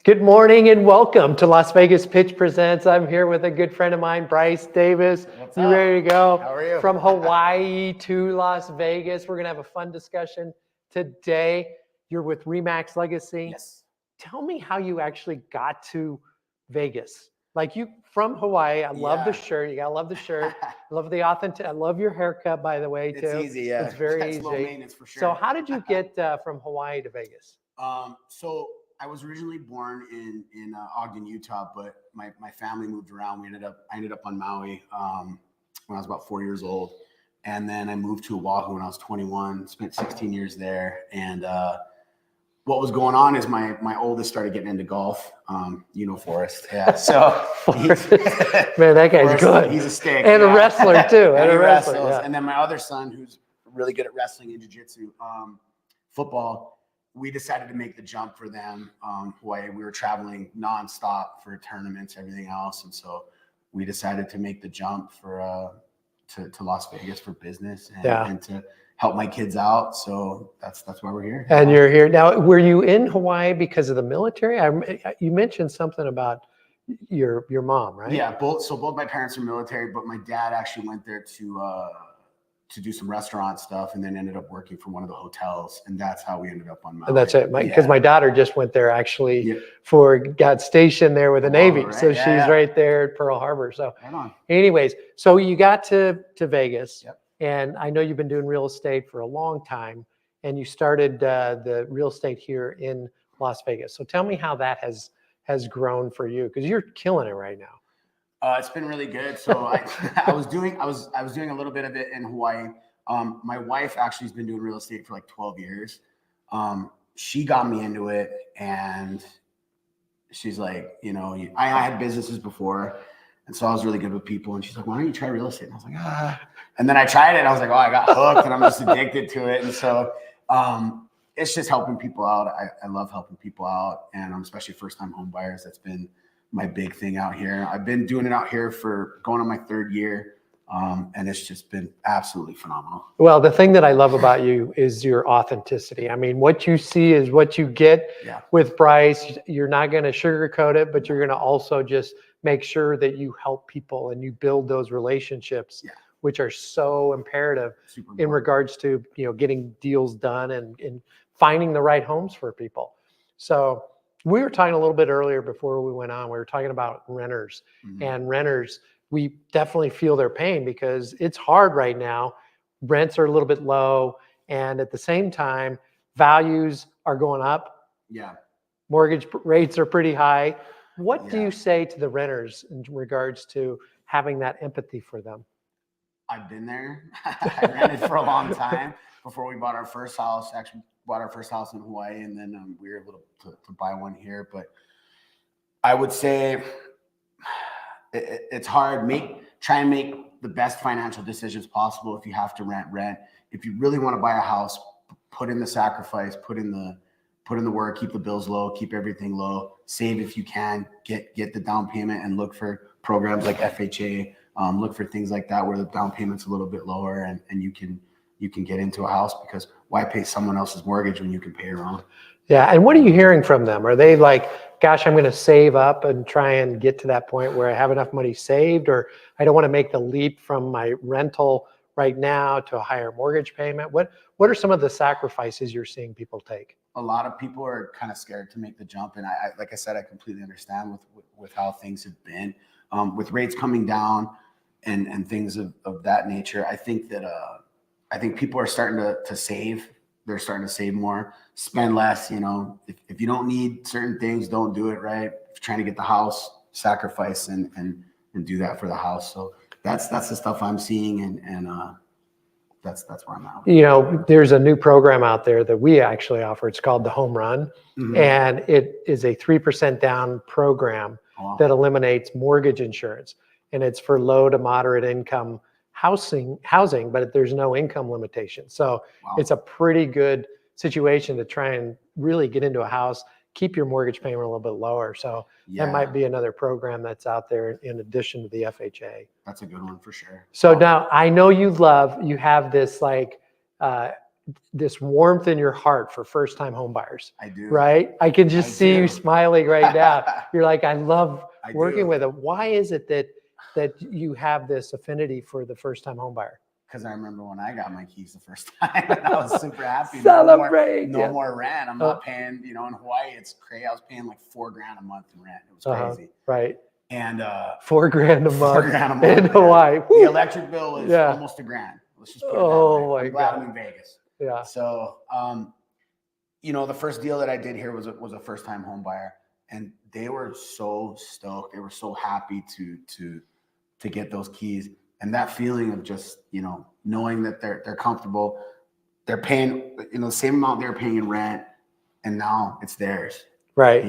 Good morning and welcome to Las Vegas Pitch Presents. I'm here with a good friend of mine, Bryce Davis. What's you up? ready to go? How are you? From Hawaii to Las Vegas. We're going to have a fun discussion today. You're with Remax Legacy. Yes. Tell me how you actually got to Vegas. Like you from Hawaii. I love the shirt. You got to love the shirt. I love the authentic. I love your haircut, by the way, too. It's easy, yeah. It's very It's easy. low maintenance for sure. So how did you get from Hawaii to Vegas? So I was originally born in Ogden, Utah, but my family moved around. I ended up on Maui when I was about 4 years old, and then I moved to Oahu when I was 21. Spent 16 years there, and what was going on is my oldest started getting into golf. Forrest, yeah. So man, that guy's Forrest, good. He's a stick and a wrestler too. And a wrestler, wrestles. yeah. And then my other son, who's really good at wrestling and jiu-jitsu, football. We decided to make the jump for them. Hawaii, we were traveling nonstop for tournaments, everything else, and so we decided to make the jump for to Las Vegas for business and to help my kids out. So that's why we're here. And you're here now. Were you in Hawaii because of the military? You mentioned something about your mom, right? Yeah, both my parents are military, but my dad actually went there to do some restaurant stuff, and then ended up working for one of the hotels, and that's how we ended up on Maui. And that's it, because my daughter just went there actually got stationed there with the Navy, right? so she's right there at Pearl Harbor. So, right on. anyways, so you got to Vegas, Yep. and I know you've been doing real estate for a long time, and you started the real estate here in Las Vegas. So tell me how that has grown for you, because you're killing it right now. It's been really good. So I was doing a little bit of it in Hawaii. My wife actually has been doing real estate for like 12 years. She got me into it, and she's like, I had businesses before, and so I was really good with people. And she's like, why don't you try real estate? And I was like, And then I tried it, and I was like, oh, I got hooked, and I'm just addicted to it. And so it's just helping people out. I love helping people out, and especially first-time home buyers. That's been my big thing out here. I've been doing it out here for going on my third year, and it's just been absolutely phenomenal. Well, the thing that I love about you is your authenticity. I mean, what you see is what you get with Bryce. You're not going to sugarcoat it, but you're going to also just make sure that you help people and you build those relationships, which are so imperative in regards to getting deals done and finding the right homes for people. So we were talking a little bit earlier before we went on. We were talking about renters, and renters, we definitely feel their pain because it's hard right now. Rents are a little bit low, and at the same time, values are going up. Yeah. Mortgage rates are pretty high. What do you say to the renters in regards to having that empathy for them? I've been there. I rented for a long time before we bought our first house. Actually, bought our first house in Hawaii, and then we were able to buy one here. But I would say it's hard. Try and make the best financial decisions possible. If you have to rent. If you really want to buy a house, put in the sacrifice, put in the work, keep the bills low, keep everything low, save if you can, get the down payment, and look for programs like FHA. Look for things like that where the down payment's a little bit lower, and you can get into a house, because why pay someone else's mortgage when you can pay your own? Yeah. And what are you hearing from them? Are they like, gosh, I'm going to save up and try and get to that point where I have enough money saved, or I don't want to make the leap from my rental right now to a higher mortgage payment? What are some of the sacrifices you're seeing people take? A lot of people are kind of scared to make the jump. And I like I said, I completely understand with how things have been, with rates coming down and things of that nature. I think that, I think people are starting to save. They're starting to save more, spend less. If you don't need certain things, don't do it, right? If you're trying to get the house, sacrifice and do that for the house. So that's the stuff I'm seeing, and that's where I'm at. There's a new program out there that we actually offer. It's called the Home Run, and it is a 3% down program that eliminates mortgage insurance, and it's for low to moderate income housing, but there's no income limitation. So it's a pretty good situation to try and really get into a house, keep your mortgage payment a little bit lower. So that might be another program that's out there in addition to the FHA. That's a good one for sure. So now I know you have this this warmth in your heart for first time home buyers. I do. Right? I can just see you smiling right now. You're like, I love working with them. Why is it that you have this affinity for the first time home buyer? Because I remember when I got my keys the first time, and I was super happy. Celebrate. No more rent. I'm not paying, in Hawaii, it's crazy. I was paying like $4,000 a month in rent. It was crazy. Right. And $4,000 a month. $4,000 a month in Hawaii. The electric bill is almost $1,000. Let's just put it that way. I'm glad I'm in Vegas. Yeah. So, the first deal that I did here was a first time home buyer, and they were so stoked. They were so happy to get those keys. And that feeling of just, knowing that they're comfortable, they're paying, the same amount they're paying in rent, and now it's theirs. Right.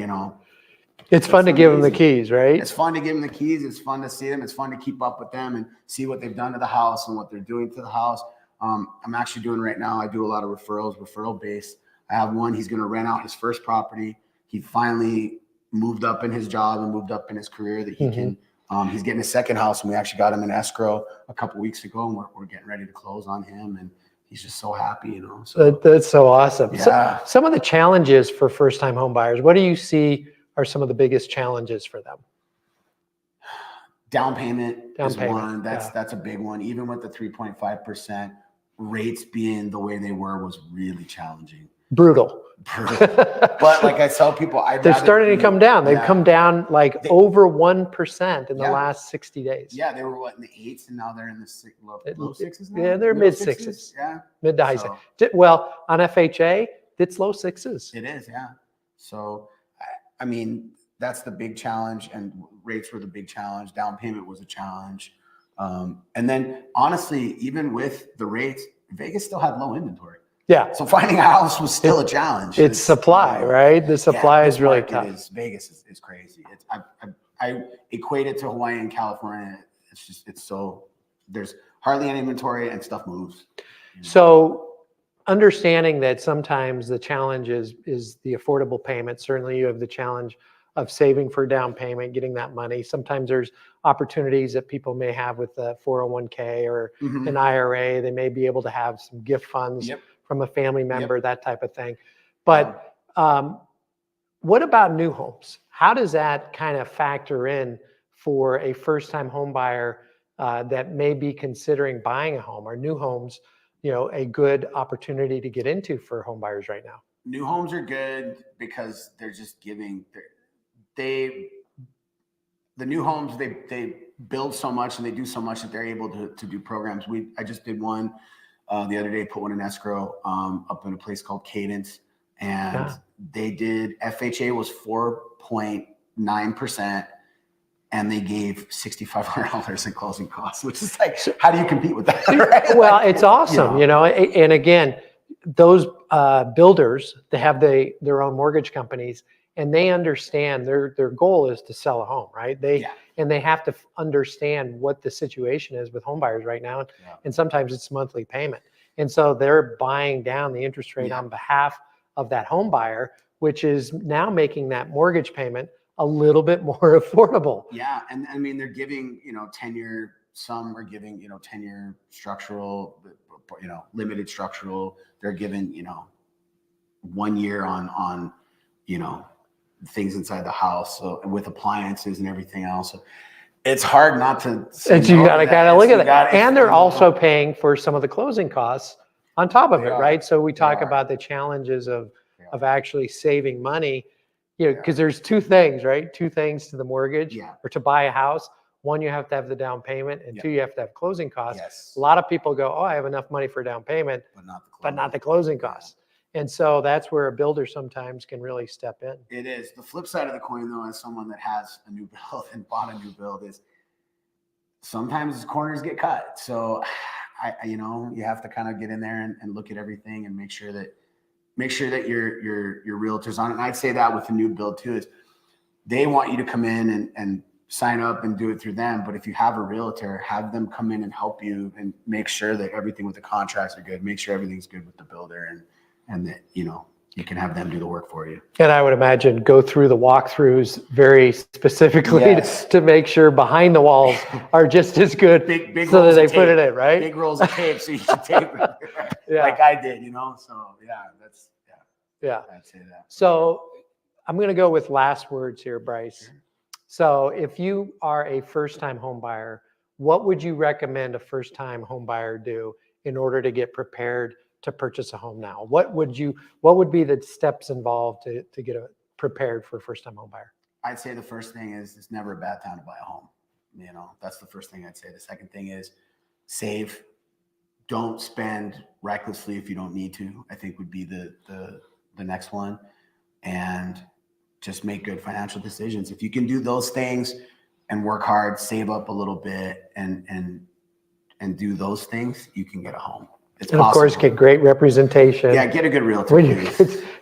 It's fun to give them the keys, right? It's fun to give them the keys. It's fun to see them. It's fun to keep up with them and see what they've done to the house and what they're doing to the house. I'm actually doing right now, I do a lot of referral based. I have one, he's going to rent out his first property. He finally moved up in his job and moved up in his career that he can. He's getting a second house, and we actually got him in escrow a couple weeks ago, and we're getting ready to close on him, and he's just so happy, So that's so awesome. Yeah. So, some of the challenges for first-time home buyers, what do you see are some of the biggest challenges for them? Down payment is one. That's a big one. Even with the 3.5%, rates being the way they were was really challenging. Brutal. But like I tell people, they're starting to come down. They've come down over 1% in the last 60 days. Yeah, they were in the 8s, and now they're in the low 6s now? Yeah, they're mid 6s. Yeah. Mid to high 6s. Well, on FHA, it's low 6s. It is, yeah. So, I mean, that's the big challenge, and rates were the big challenge. Down payment was a challenge. And then, honestly, even with the rates, Vegas still had low inventory. Yeah. So finding a house was still a challenge. It's supply, right? The supply is really tough. Vegas is crazy. I equate it to Hawaii and California. It's so, there's hardly any inventory and stuff moves. So understanding that sometimes the challenge is the affordable payment. Certainly you have the challenge of saving for down payment, getting that money. Sometimes there's opportunities that people may have with the 401k or an IRA. They may be able to have some gift funds from a family member, that type of thing. But what about new homes? How does that kind of factor in for a first-time home buyer that may be considering buying a home? Are new homes, a good opportunity to get into for home buyers right now? New homes are good because they're just giving. The new homes, they build so much and they do so much that they're able to do programs. I just did one the other day, put one in escrow up in a place called Cadence, and they did, FHA was 4.9%, and they gave $6,500 in closing costs, which is like, how do you compete with that? Right? Well, it's awesome, and again, those builders, they have their own mortgage companies, and they understand their goal is to sell a home, right? And they have to understand what the situation is with home buyers right now. And sometimes it's monthly payment. And so they're buying down the interest rate on behalf of that home buyer, which is now making that mortgage payment a little bit more affordable. Yeah. And I mean, they're giving, 10-year, some are giving, 10-year structural, limited structural. They're giving, 1 year on things inside the house, so with appliances and everything else. So it's hard not to. And you got to kind of look at that. And they're also paying for some of the closing costs on top of it, right? So we talk about the challenges of actually saving money, because there's two things, right? Two things to the mortgage or to buy a house. One, you have to have the down payment, and two, you have to have closing costs. Yes. A lot of people go, I have enough money for down payment, but not the closing costs. And so that's where a builder sometimes can really step in. It is. The flip side of the coin, though, as someone that has a new build and bought a new build, is sometimes corners get cut. So, you have to kind of get in there and look at everything and make sure that your realtor's on it. And I'd say that with the new build too, is they want you to come in and sign up and do it through them. But if you have a realtor, have them come in and help you and make sure that everything with the contracts are good. Make sure everything's good with the builder and that, you can have them do the work for you. And I would imagine go through the walkthroughs very specifically Yes. to make sure behind the walls are just as good Big so that rolls they of put it tape. in, right? Big rolls of tape so you can tape it Yeah. like I did, So Yeah. I'd say that. So I'm going to go with last words here, Bryce. Sure. So if you are a first-time home buyer, what would you recommend a first-time home buyer do in order to get prepared to purchase a home now? What would be the steps involved to get prepared for a first-time home buyer? I'd say the first thing is it's never a bad time to buy a home. That's the first thing I'd say. The second thing is save. Don't spend recklessly if you don't need to, I think would be the next one. And just make good financial decisions. If you can do those things and work hard, save up a little bit and do those things, you can get a home. It's and of possible. course, get great representation. Yeah, get a good realtor. When you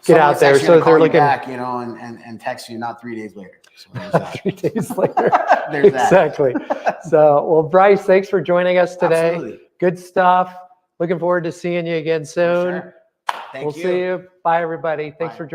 get out there, so that they're looking back, and text you not 3 days later. So there's that. 3 days later. There's Exactly. So, well, Bryce, thanks for joining us today. Absolutely. Good stuff. Looking forward to seeing you again soon. Sure. Thank We'll you. see you. Bye, everybody. Thanks Bye. for joining.